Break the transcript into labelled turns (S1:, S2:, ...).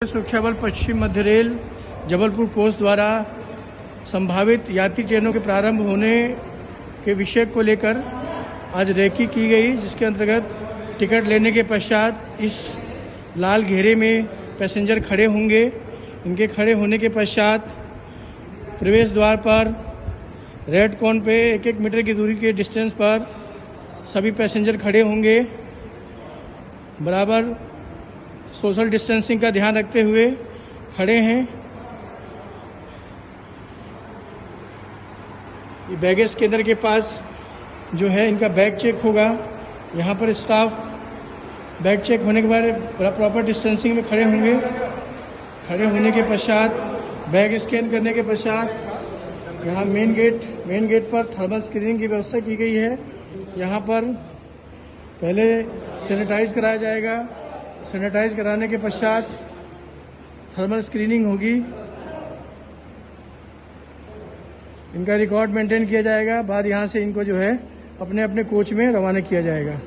S1: सुरक्षा बल पश्चिम मध्य rail Jabalpur coast द्वारा संभावित यात्री ट्रेनों के प्रारंभ होने के विषय को लेकर आज रेकी की गई, जिसके अंतर्गत टिकट लेने के पश्चात इस लाल घेरे में पैसेंजर खड़े होंगे। इनके खड़े होने के पश्चात प्रवेश द्वार पर रेड कॉर्न पे 1-1 मीटर की दूरी के डिस्टेंस पर सभी पैसेंजर खड़े होंगे। बराबर सोशल डिस्टेंसिंग का ध्यान रखते हुए खड़े हैं। ये बैगेज केंद्र के पास जो है इनका बैग चेक होगा। यहाँ पर स्टाफ बैग चेक होने के बाद प्रॉपर डिस्टेंसिंग में खड़े होंगे। खड़े होने के पश्चात बैग स्कैन करने के पश्चात यहाँ मेन गेट पर थर्मल स्क्रीनिंग की व्यवस्था की गई है। यहाँ पर पहले सैनिटाइज कराया जाएगा। सैनिटाइज कराने के पश्चात थर्मल स्क्रीनिंग होगी। इनका रिकॉर्ड मेंटेन किया जाएगा। बाद यहाँ से इनको जो है अपने अपने कोच में रवाना किया जाएगा।